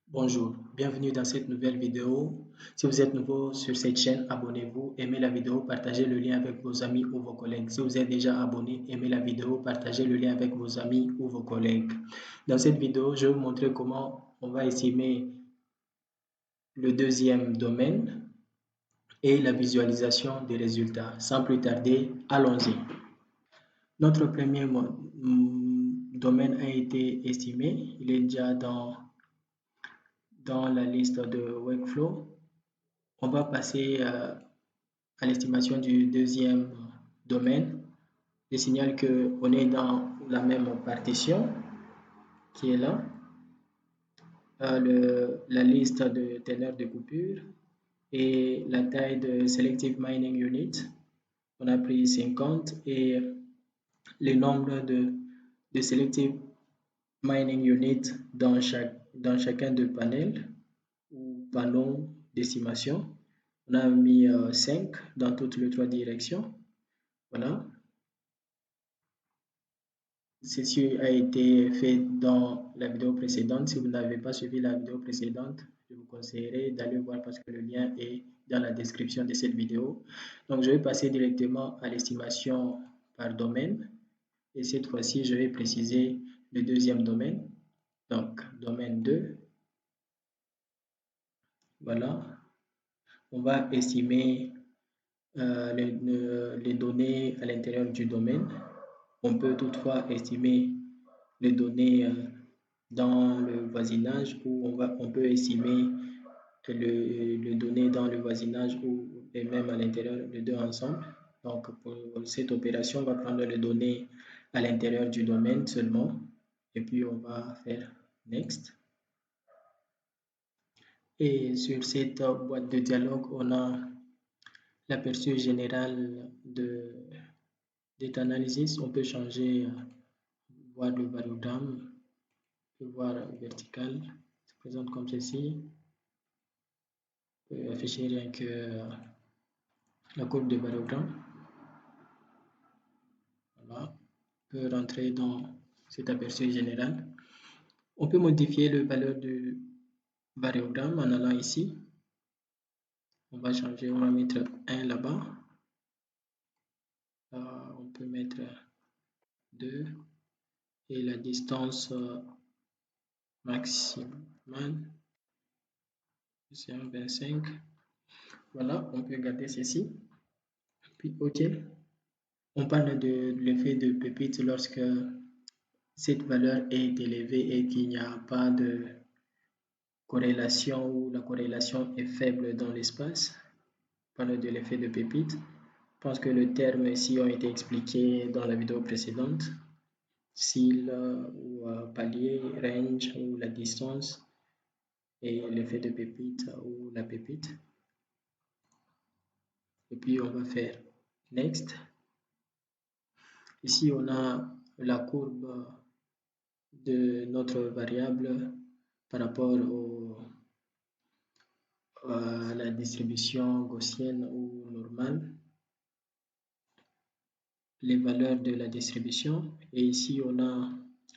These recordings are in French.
Bonjour, bienvenue dans cette nouvelle vidéo. Si vous êtes nouveau sur cette chaîne, abonnez-vous, aimez la vidéo, partagez le lien avec vos amis ou vos collègues. Si vous êtes déjà abonné, aimez la vidéo, partagez le lien avec vos amis ou vos collègues. Dans cette vidéo, je vais vous montrer comment on va estimer le deuxième domaine et la visualisation des résultats. Sans plus tarder, allons-y. Notre premier domaine a été estimé, il est déjà dans la liste de workflow. On va passer à l'estimation du deuxième domaine. Je signale qu'on est dans la même partition qui est là. La liste de teneurs de coupure et la taille de Selective Mining Unit. On a pris 50 et le nombre de Selective Mining Unit dans chacun des panels ou panneaux d'estimation. On a mis 5 dans toutes les trois directions. Voilà. Ceci a été fait dans la vidéo précédente. Si vous n'avez pas suivi la vidéo précédente, je vous conseillerais d'aller voir parce que le lien est dans la description de cette vidéo. Donc, je vais passer directement à l'estimation par domaine. Et cette fois-ci, je vais préciser le deuxième domaine. Donc, domaine 2. Voilà. On va estimer les données à l'intérieur du domaine. On peut toutefois estimer les données dans le voisinage ou on peut estimer les données dans le voisinage et même à l'intérieur des deux ensemble. Donc, pour cette opération, on va prendre les données à l'intérieur du domaine seulement et puis on va faire Next. Et sur cette boîte de dialogue, on a l'aperçu général de Data Analysis. On peut changer, voir le variogramme, voir vertical, se présente comme ceci. On peut afficher rien que la courbe de variogramme. Voilà. On peut rentrer dans cet aperçu général. On peut modifier la valeur du variogramme en allant ici. On va changer, on va mettre 1 là-bas. On peut mettre 2 et la distance maximale c'est 1,25. Voilà, on peut garder ceci. Puis OK. On parle de l'effet de pépite lorsque cette valeur est élevée et qu'il n'y a pas de corrélation ou la corrélation est faible dans l'espace. On parle de l'effet de pépite. Je pense que le terme ici a été expliqué dans la vidéo précédente. Cile ou palier, range ou la distance et l'effet de pépite ou la pépite. Et puis on va faire Next. Ici on a la courbe de notre variable par rapport à la distribution gaussienne ou normale, les valeurs de la distribution, et ici on a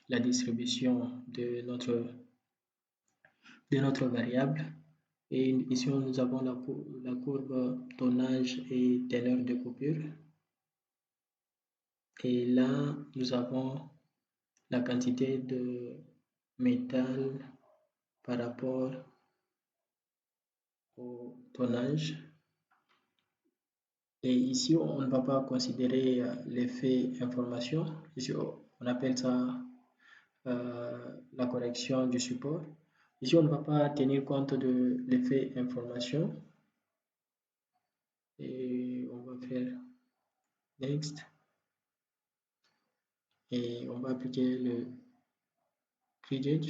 la distribution de notre variable, et ici nous avons la courbe tonnage et teneur de coupure, et là nous avons la quantité de métal par rapport au tonnage. Et ici, on ne va pas considérer l'effet information. Ici, on appelle ça la correction du support. Ici, on ne va pas tenir compte de l'effet information. Et on va faire Next. Et on va appliquer le gradient.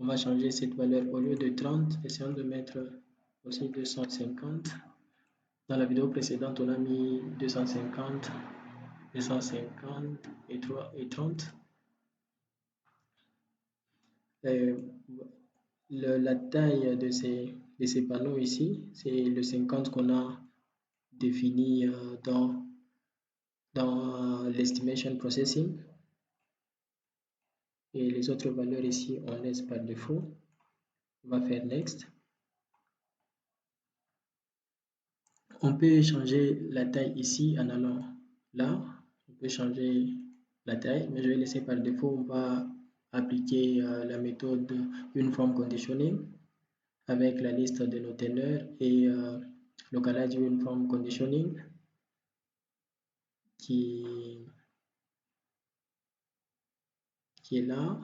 On va changer cette valeur au lieu de 30. Essayons de mettre aussi 250. Dans la vidéo précédente, on a mis 250, 250 et 30. La taille de ces panneaux ici, c'est le 50 qu'on a défini dans l'estimation processing. Et les autres valeurs ici, on laisse par défaut. On va faire Next. On peut changer la taille ici en allant là. On peut changer la taille, mais je vais laisser par défaut. On va appliquer la méthode Uniform Conditioning avec la liste de nos teneurs et Localize Uniform Conditioning qui est là,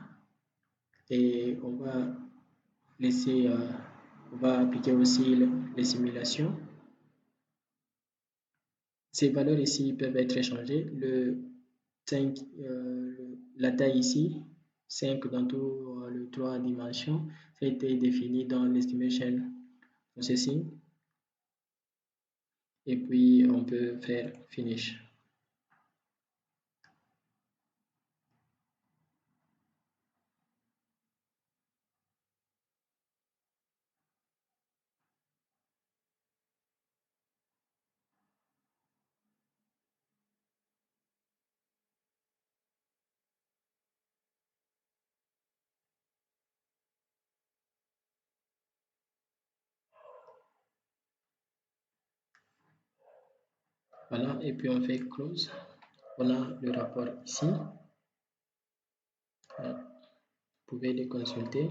et on va laisser, on va appliquer aussi les simulations. Ces valeurs ici peuvent être changées. Le 5, la taille ici, 5 dans tout le 3 dimensions, ça a été défini dans l'estimation processing. Et puis on peut faire finish. Voilà, et puis on fait close. On a le rapport ici. Vous pouvez les consulter.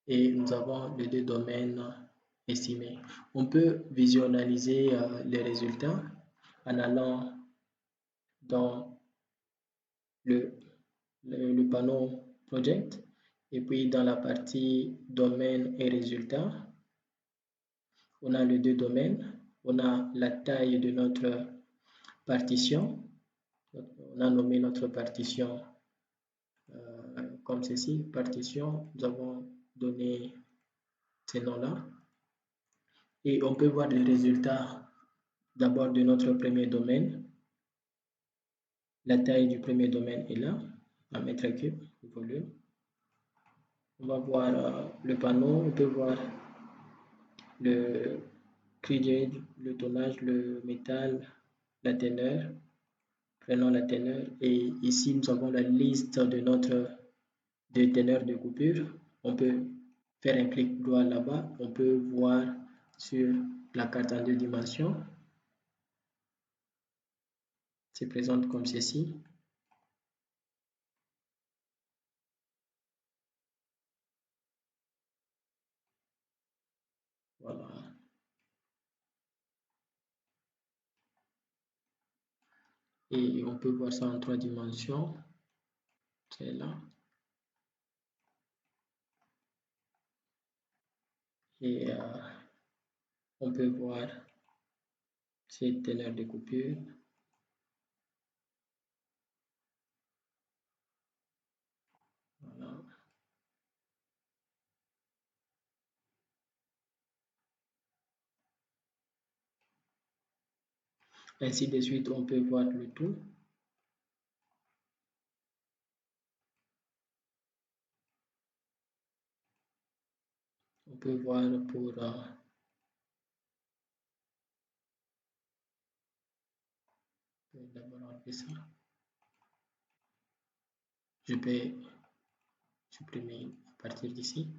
Et nous avons les deux domaines estimés. On peut visualiser les résultats en allant dans le panneau Project, et puis dans la partie domaine et résultats, on a les deux domaines. On a la taille de notre partition. On a nommé notre partition comme ceci, partition. Nous avons donné ces noms-là. Et on peut voir les résultats d'abord de notre premier domaine. La taille du premier domaine est là, en mètres cubes, le volume. On va voir le panneau, on peut voir le gauge, le tonnage, le métal, la teneur. Prenons la teneur et ici nous avons la liste de notre teneur de coupure. On peut faire un clic droit là-bas. On peut voir sur la carte en 2 dimensions. C'est présente comme ceci. Voilà. Et on peut voir ça en 3 dimensions. C'est là. Et on peut voir ces teneurs de coupure. Voilà. Ainsi de suite, on peut voir le tout. On peut voir pour d'abord enlever ça. Je peux supprimer à partir d'ici.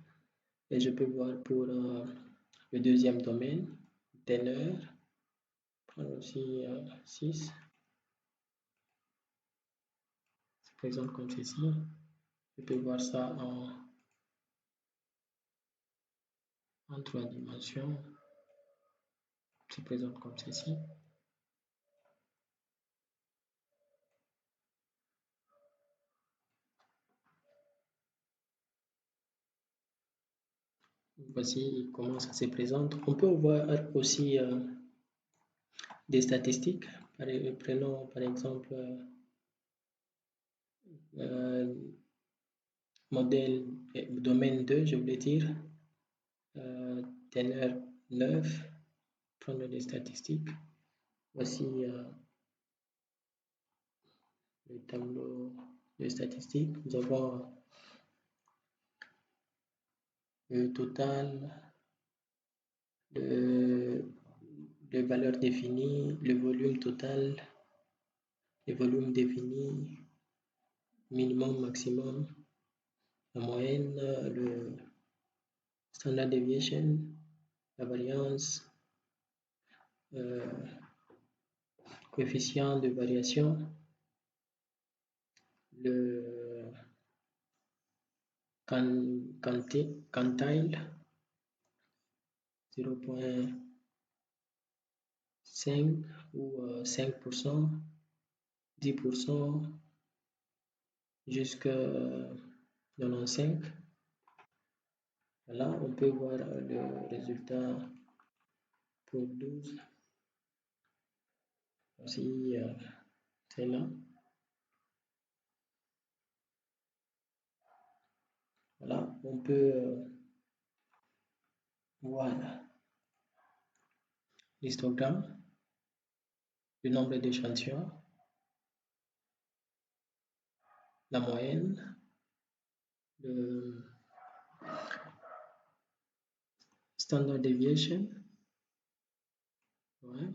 Et je peux voir pour le deuxième domaine, teneur. Prendre aussi 6. C'est présente comme ceci. Je peux voir ça en 3 dimensions. C'est présente comme ceci. Voici comment ça se présente. On peut voir aussi des statistiques. Prenons par exemple modèle domaine 2, je voulais dire, teneur 9, prendre des statistiques. Voici le tableau de statistiques. Nous avons le total, les valeurs définies, le volume total, les volumes définis, minimum, maximum, la moyenne, le standard deviation, la variance, coefficient de variation, le quantile 0,5 ou 5%, 10% jusqu'à 95. Là, on peut voir le résultat pour 12. Aussi, c'est là. Voilà, on peut voir l'histogramme, le nombre d'échantillons, la moyenne, le standard deviation, ouais,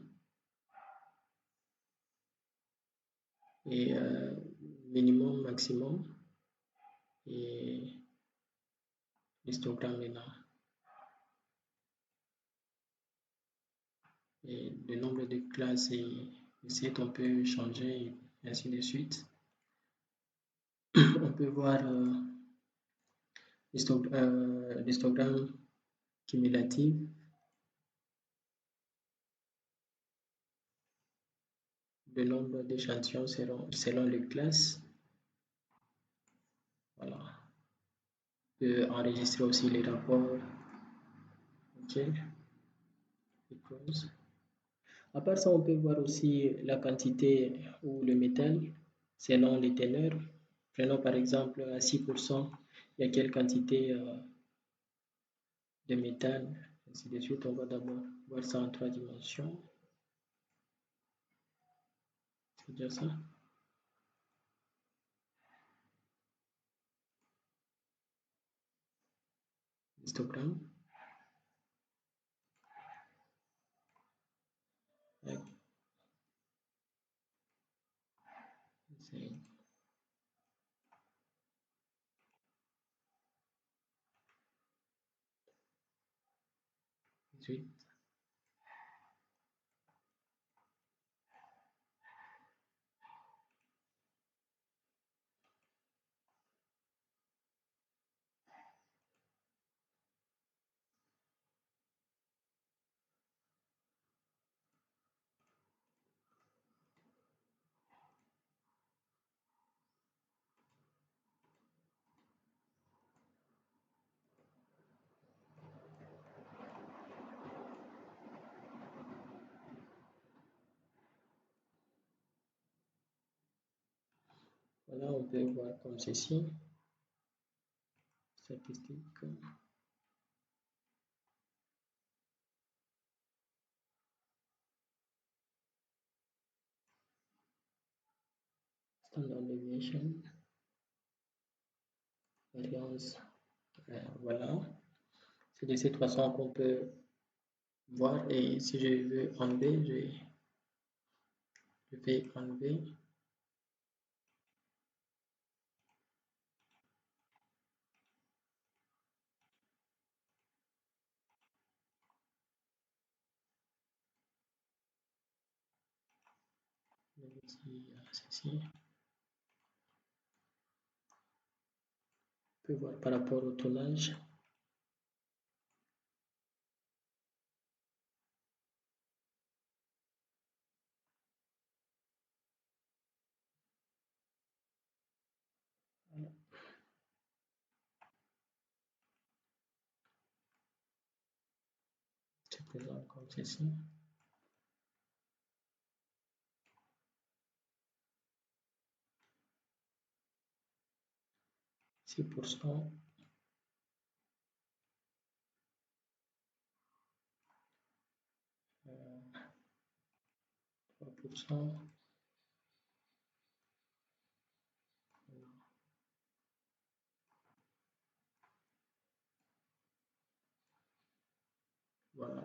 et minimum, maximum, et l'histogramme est là. Et le nombre de classes et de sites, on peut changer, et ainsi de suite. On peut voir l'histogramme cumulatif, le nombre d'échantillons selon les classes. Voilà. On peut enregistrer aussi les rapports. OK. À part ça, on peut voir aussi la quantité ou le métal selon les teneurs. Prenons par exemple à 6%, il y a quelle quantité de métal, ainsi de suite. On va d'abord voir ça en 3 dimensions. C'est déjà ça. Histogramme. Ouais. C'est 18. Voilà, on peut voir comme ceci. Statistiques. Standard deviation. Variance. Voilà. C'est de cette façon qu'on peut voir. Et si je veux enlever, je vais enlever. Ceci. On peut voir par rapport au tonnage. Voilà. C'est présent comme ceci. C'est pour ça. 3%. Voilà.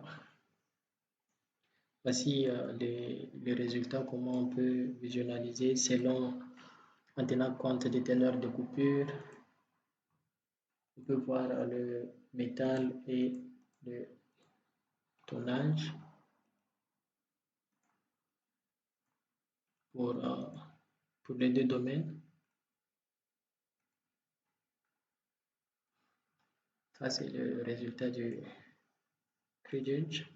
Voici les résultats, comment on peut visualiser selon en tenant compte des teneurs de coupure, On peut voir le métal et le tonnage pour les deux domaines. Ça, c'est le résultat du Judge.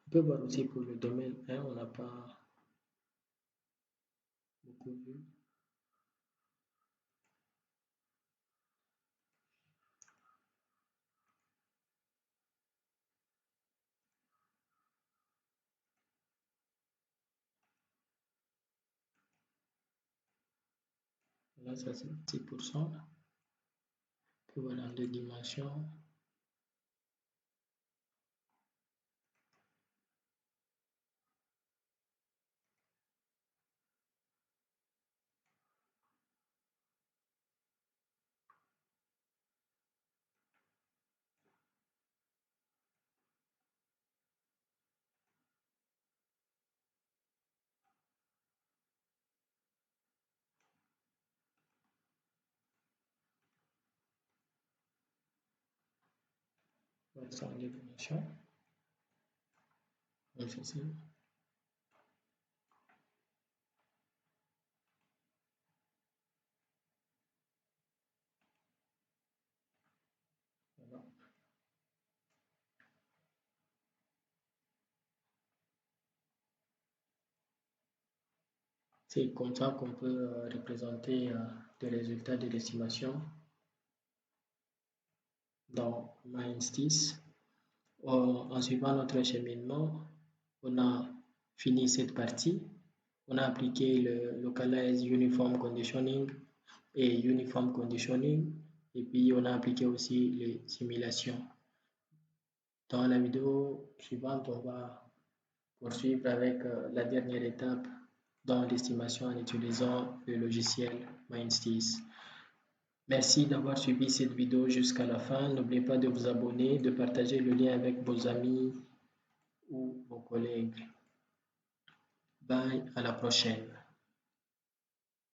On peut voir aussi pour le domaine 1, on n'a pas beaucoup vu. Là, ça c'est 6%. On peut voir en deux dimensions. Voilà, ça en deux dimensions. Donc, ceci. Voilà. C'est comme ça qu'on peut représenter les résultats de l'estimation dans Mindsys. En suivant notre cheminement, on a fini cette partie. On a appliqué le Localized Uniform Conditioning et Uniform Conditioning. Et puis, on a appliqué aussi les simulations. Dans la vidéo suivante, on va poursuivre avec la dernière étape dans l'estimation en utilisant le logiciel Mindsys. Merci d'avoir suivi cette vidéo jusqu'à la fin. N'oubliez pas de vous abonner, de partager le lien avec vos amis ou vos collègues. Bye, à la prochaine.